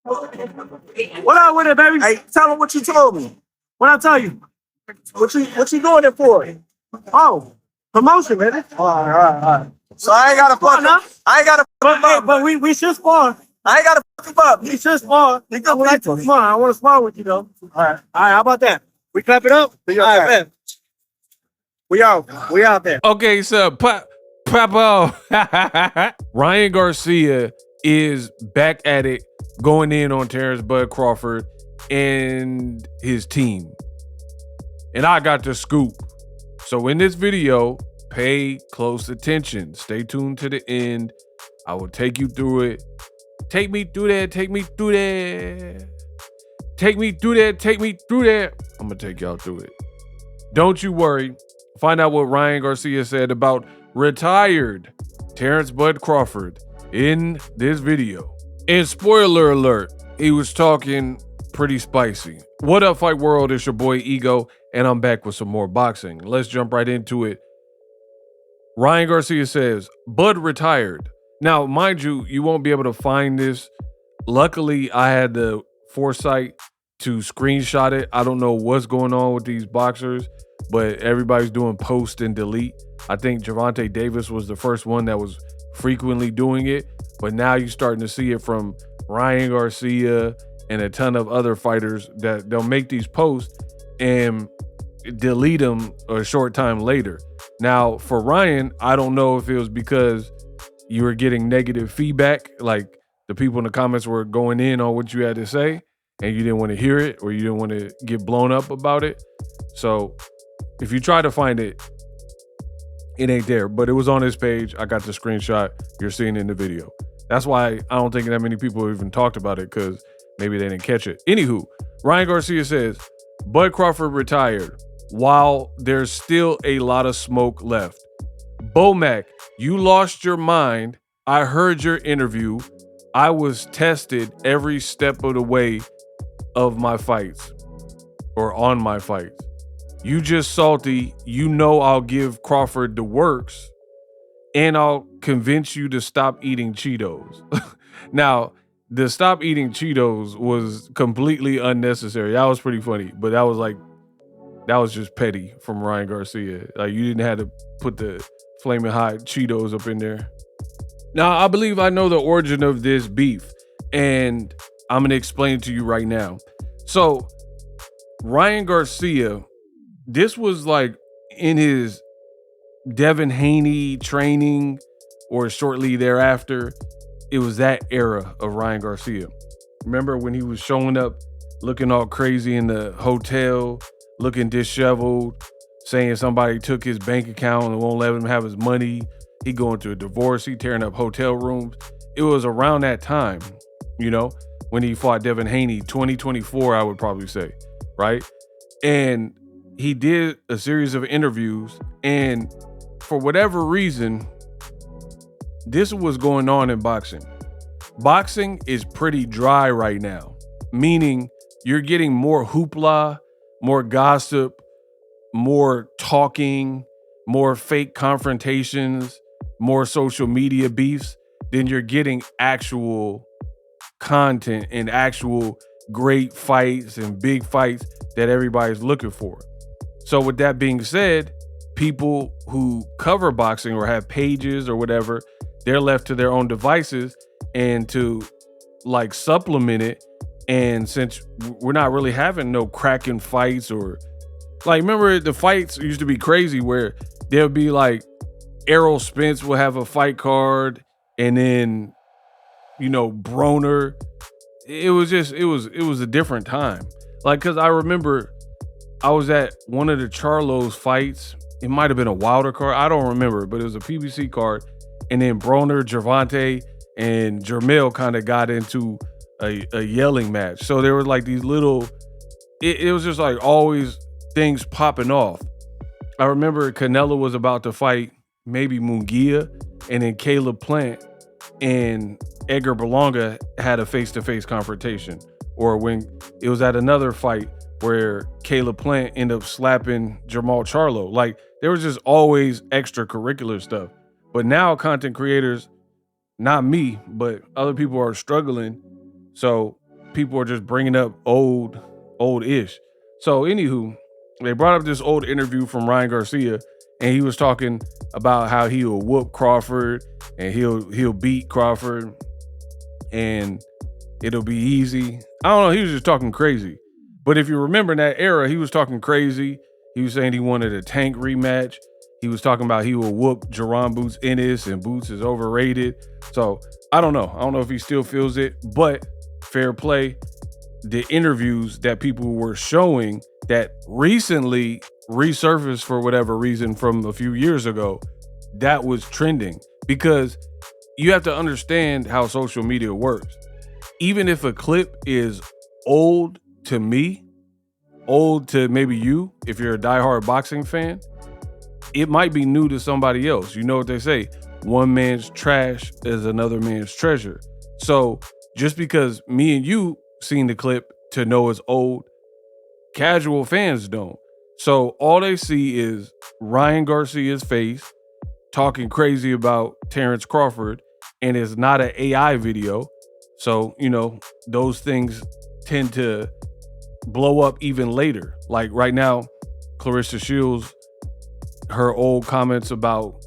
What up with it, baby? Hey, tell him what you told me. What I tell you? What you doing it for? Oh, promotion, man. All right. So I ain't gotta fuck him. I ain't gotta fuck him up. But we should spar. I ain't gotta fuck him up. We should spar. Nigga, I would like to spar. I want to spar with you, though. All right, how about that? We clap it up? All right, man. We out there. Okay, so Papo. Ryan Garcia is back at it, going in on Terence Bud Crawford and his team. And I got the scoop. So in this video, pay close attention. Stay tuned to the end. I will take you through it. Take me through that. Take me through that. Take me through that. Take me through that. I'm going to take y'all through it. Don't you worry. Find out what Ryan Garcia said about retired Terence Bud Crawford in this video. And spoiler alert, he was talking pretty spicy. What up, Fight World? It's your boy Ego, and I'm back with some more boxing. Let's jump right into it. Ryan Garcia says, Bud retired. Now, mind you, you won't be able to find this. Luckily, I had the foresight to screenshot it. I don't know what's going on with these boxers, but everybody's doing post and delete. I think Gervonta Davis was the first one that was frequently doing it, but now you're starting to see it from Ryan Garcia and a ton of other fighters that they'll make these posts and delete them a short time later. Now, for Ryan, I don't know if it was because you were getting negative feedback, like the people in the comments were going in on what you had to say and you didn't want to hear it or you didn't want to get blown up about it. So if you try to find it, it ain't there, but it was on his page. I got the screenshot. You're seeing it in the video. That's why I don't think that many people even talked about it, because maybe they didn't catch it. Anywho, Ryan Garcia says, Bud Crawford retired while there's still a lot of smoke left. Bomac, you lost your mind. I heard your interview. I was tested every step of the way of my fights or on my fights. You just salty. You know I'll give Crawford the works and I'll convince you to stop eating Cheetos. Now, the stop eating Cheetos was completely unnecessary. That was pretty funny, but that was just petty from Ryan Garcia. Like, you didn't have to put the flaming hot Cheetos up in there. Now, I believe I know the origin of this beef, and I'm going to explain it to you right now. So, Ryan Garcia, this was like in his Devin Haney training or shortly thereafter. It was that era of Ryan Garcia. Remember when he was showing up looking all crazy in the hotel, looking disheveled, saying somebody took his bank account and won't let him have his money. He going to a divorce, he tearing up hotel rooms. It was around that time, you know, when he fought Devin Haney, 2024, I would probably say, right? And he did a series of interviews, and for whatever reason, this was going on in boxing. Boxing is pretty dry right now, meaning you're getting more hoopla, more gossip, more talking, more fake confrontations, more social media beefs than you're getting actual content and actual great fights and big fights that everybody's looking for. So with that being said, people who cover boxing or have pages or whatever, they're left to their own devices and to like supplement it. And since we're not really having no cracking fights, or like, remember the fights used to be crazy where there'll be like Errol Spence will have a fight card, and then, you know, Broner. It was a different time. Like, cause I remember I was at one of the Charlo's fights. It might have been a Wilder card. I don't remember, but it was a PBC card. And then Broner, Gervonta, and Jermell kind of got into a yelling match. So there was like these little, it was just like always things popping off. I remember Canelo was about to fight maybe Munguia, and then Caleb Plant and Edgar Berlanga had a face-to-face confrontation. Or when it was at another fight where Caleb Plant ended up slapping Jermall Charlo. Like, there was just always extracurricular stuff. But now content creators, not me, but other people are struggling. So people are just bringing up old-ish. So anywho, they brought up this old interview from Ryan Garcia, and he was talking about how he will whoop Crawford and he'll beat Crawford and it'll be easy. I don't know, he was just talking crazy. But if you remember in that era, he was talking crazy. He was saying he wanted a Tank rematch. He was talking about he will whoop Jerron Boots Ennis and Boots is overrated. So I don't know. I don't know if he still feels it, but fair play. The interviews that people were showing that recently resurfaced for whatever reason from a few years ago, that was trending, because you have to understand how social media works. Even if a clip is old to me, old to maybe you, if you're a diehard boxing fan, it might be new to somebody else. You know what they say, one man's trash is another man's treasure. So just because me and you seen the clip to know it's old, casual fans don't. So all they see is Ryan Garcia's face talking crazy about Terence Crawford, and it's not an AI video. So, you know, those things tend to blow up even later. Like right now, Clarissa Shields, her old comments about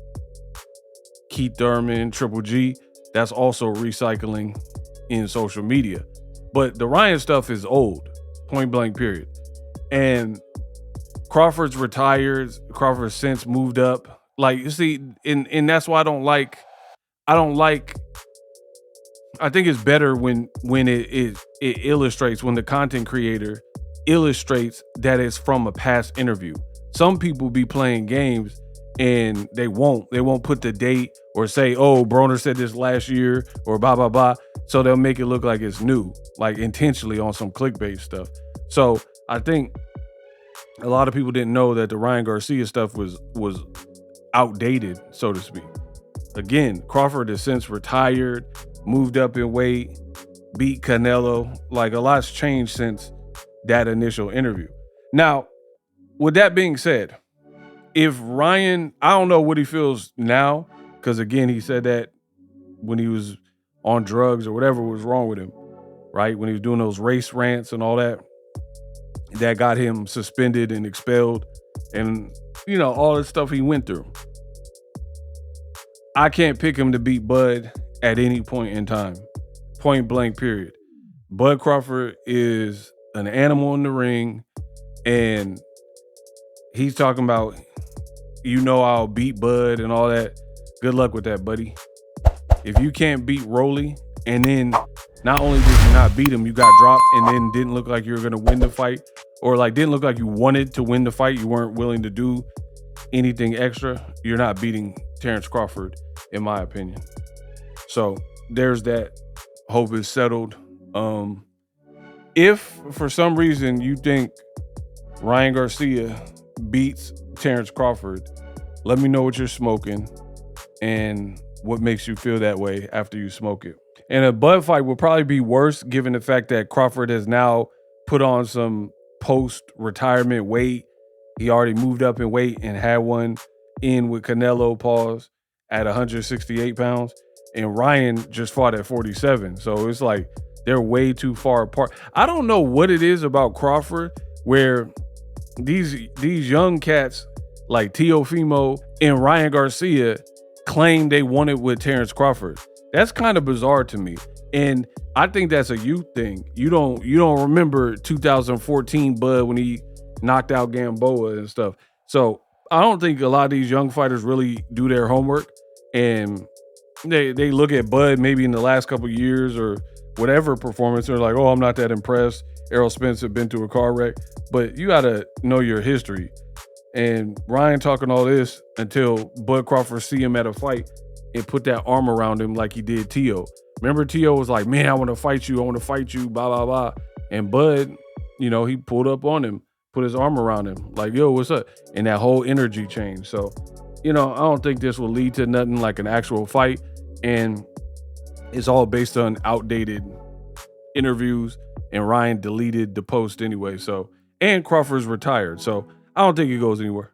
Keith Thurman, Triple G, that's also recycling in social media. But the Ryan stuff is old, point blank period. And Crawford's retired. Crawford's since moved up. Like, you see, and that's why I think it's better when it illustrates, when the content creator illustrates that it's from a past interview. Some people be playing games and they won't put the date or say, oh, Broner said this last year or blah, blah, blah. So they'll make it look like it's new, like intentionally on some clickbait stuff. So I think a lot of people didn't know that the Ryan Garcia stuff was outdated, so to speak. Again, Crawford has since retired, moved up in weight, beat Canelo. Like, a lot's changed since that initial interview. Now, with that being said, if Ryan, I don't know what he feels now, because again, he said that when he was on drugs or whatever was wrong with him, right? When he was doing those race rants and all that, that got him suspended and expelled and, you know, all the stuff he went through. I can't pick him to beat Bud at any point in time. Point blank period. Bud Crawford is an animal in the ring, and he's talking about, you know, I'll beat Bud and all that. Good luck with that, buddy. If you can't beat Rolly, and then not only did you not beat him, you got dropped and then didn't look like you were going to win the fight, or like didn't look like you wanted to win the fight, you weren't willing to do anything extra, you're not beating Terence Crawford, in my opinion. So there's that. Hope is settled. If for some reason you think Ryan Garcia beats Terence Crawford, let me know what you're smoking and what makes you feel that way after you smoke it. And a Bud fight will probably be worse, given the fact that Crawford has now put on some post-retirement weight. He already moved up in weight and had one in with Canelo, pause, at 168 pounds. And Ryan just fought at 47. So it's like they're way too far apart. I don't know what it is about Crawford where these young cats like Teofimo and Ryan Garcia claim they won it with Terence Crawford. That's kind of bizarre to me. And I think that's a youth thing. You don't remember 2014 Bud when he knocked out Gamboa and stuff. So I don't think a lot of these young fighters really do their homework, and they look at Bud maybe in the last couple of years or whatever performance. They're like, oh, I'm not that impressed. Errol Spence had been through a car wreck. But you got to know your history. And Ryan talking all this until Bud Crawford see him at a fight and put that arm around him like he did Teo. Remember, Teo was like, man, I want to fight you, blah, blah, blah. And Bud, you know, he pulled up on him, put his arm around him, like, yo, what's up? And that whole energy changed. So, you know, I don't think this will lead to nothing like an actual fight. And it's all based on outdated interviews. And Ryan deleted the post anyway. So, and Crawford's retired. So I don't think it goes anywhere.